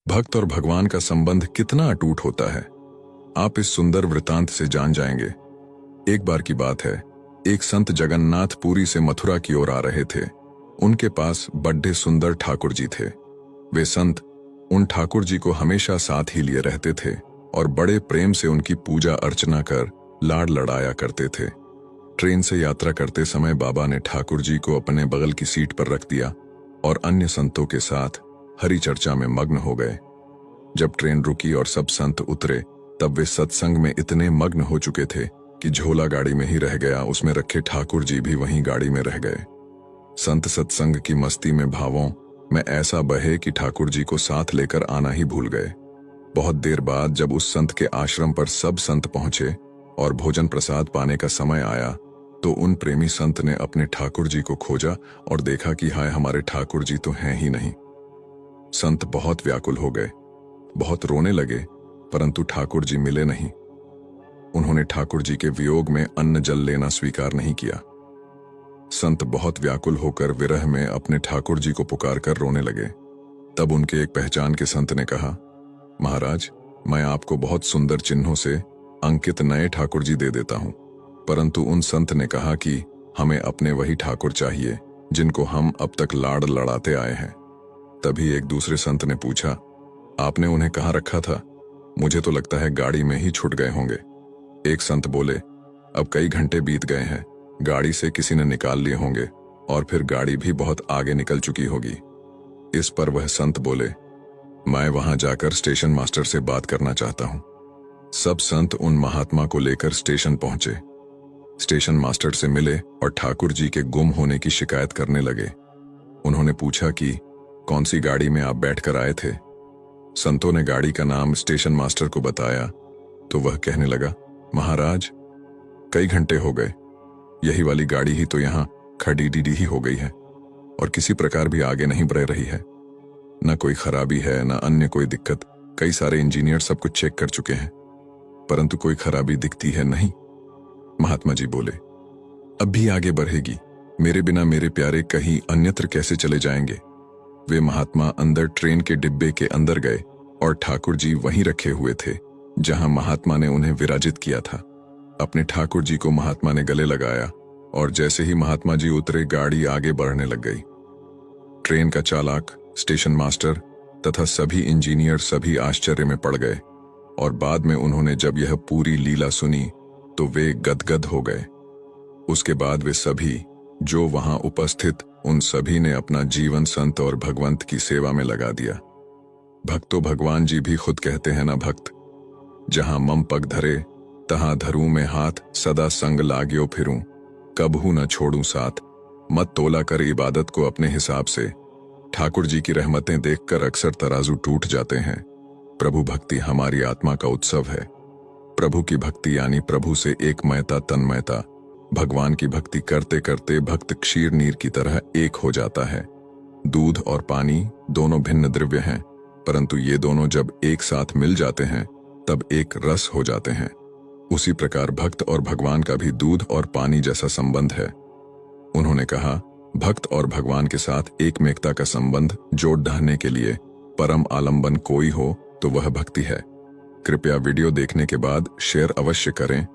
भक्त और भगवान का संबंध कितना अटूट होता है, आप इस सुंदर वृतांत से जान जाएंगे। एक बार की बात है, एक संत जगन्नाथ पुरी से मथुरा की ओर आ रहे थे। उनके पास बड्ढे सुंदर ठाकुर जी थे। वे संत उन ठाकुर जी को हमेशा साथ ही लिए रहते थे और बड़े प्रेम से उनकी पूजा अर्चना कर लाड लड़ाया करते थे। ट्रेन से यात्रा करते समय बाबा ने ठाकुर जी को अपने बगल की सीट पर रख दिया और अन्य संतों के साथ हरि चर्चा में मग्न हो गए। जब ट्रेन रुकी और सब संत उतरे, तब वे सत्संग में इतने मग्न हो चुके थे कि झोला गाड़ी में ही रह गया, उसमें रखे ठाकुर जी भी वहीं गाड़ी में रह गए। संत सत्संग की मस्ती में भावों में ऐसा बहे कि ठाकुर जी को साथ लेकर आना ही भूल गए। बहुत देर बाद जब उस संत के आश्रम पर सब संत पहुंचे और भोजन प्रसाद पाने का समय आया, तो उन प्रेमी संत ने अपने ठाकुर जी को खोजा और देखा कि हाय, हमारे ठाकुर जी तो हैं ही नहीं। संत बहुत व्याकुल हो गए, बहुत रोने लगे, परंतु ठाकुर जी मिले नहीं। उन्होंने ठाकुर जी के वियोग में अन्न जल लेना स्वीकार नहीं किया। संत बहुत व्याकुल होकर विरह में अपने ठाकुर जी को पुकारकर रोने लगे। तब उनके एक पहचान के संत ने कहा, महाराज, मैं आपको बहुत सुंदर चिन्हों से अंकित नए ठाकुर जी दे देता हूं। परंतु उन संत ने कहा कि हमें अपने वही ठाकुर चाहिए जिनको हम अब तक लाड़ लड़ाते आए हैं। तभी एक दूसरे संत ने पूछा, आपने उन्हें कहाँ रखा था? मुझे तो लगता है गाड़ी में ही छूट गए होंगे। एक संत बोले, अब कई घंटे बीत गए हैं, गाड़ी से किसी ने निकाल लिए होंगे और फिर गाड़ी भी बहुत आगे निकल चुकी होगी। इस पर वह संत बोले, मैं वहां जाकर स्टेशन मास्टर से बात करना चाहता हूं। सब संत उन महात्मा को लेकर स्टेशन पहुंचे। स्टेशन मास्टर से मिले और ठाकुर जी के गुम होने की शिकायत करने लगे। उन्होंने पूछा कि कौन सी गाड़ी में आप बैठकर आए थे? संतों ने गाड़ी का नाम स्टेशन मास्टर को बताया तो वह कहने लगा, महाराज, कई घंटे हो गए, यही वाली गाड़ी ही तो यहाँ खड़ी डीडी ही हो गई है और किसी प्रकार भी आगे नहीं बढ़ रही है। न कोई खराबी है, न अन्य कोई दिक्कत। कई सारे इंजीनियर सब कुछ चेक कर चुके हैं, परंतु कोई खराबी दिखती है नहीं। महात्मा जी बोले, अब भी आगे बढ़ेगी, मेरे बिना मेरे प्यारे कहीं अन्यत्र कैसे चले जाएंगे? वे महात्मा अंदर ट्रेन के डिब्बे के अंदर गए और ठाकुर जी वहीं रखे हुए थे जहां महात्मा ने उन्हें विराजित किया था। अपने ठाकुर जी को महात्मा ने गले लगाया और जैसे ही महात्मा जी उतरे, गाड़ी आगे बढ़ने लग गई। ट्रेन का चालक, स्टेशन मास्टर तथा सभी इंजीनियर सभी आश्चर्य में पड़ गए और बाद में उन्होंने जब यह पूरी लीला सुनी तो वे गदगद हो गए। उसके बाद वे सभी जो वहां उपस्थित, उन सभी ने अपना जीवन संत और भगवंत की सेवा में लगा दिया। भक्तो, भगवान जी भी खुद कहते हैं ना, भक्त जहां मम पग धरे तहां धरूं में हाथ, सदा संग लाग्यो फिरूं, कबहू न छोड़ूं साथ। मत तोला कर इबादत को अपने हिसाब से, ठाकुर जी की रहमतें देखकर अक्सर तराजू टूट जाते हैं। प्रभु भक्ति हमारी आत्मा का उत्सव है। प्रभु की भक्ति यानी प्रभु से एकमयता, तन्मयता। भगवान की भक्ति करते करते भक्त क्षीर नीर की तरह एक हो जाता है। दूध और पानी दोनों भिन्न द्रव्य हैं, परंतु ये दोनों जब एक साथ मिल जाते हैं तब एक रस हो जाते हैं। उसी प्रकार भक्त और भगवान का भी दूध और पानी जैसा संबंध है। उन्होंने कहा, भक्त और भगवान के साथ एकमेकता का संबंध जोड़ ढाने के लिए परम आलंबन कोई हो तो वह भक्ति है। कृपया वीडियो देखने के बाद शेयर अवश्य करें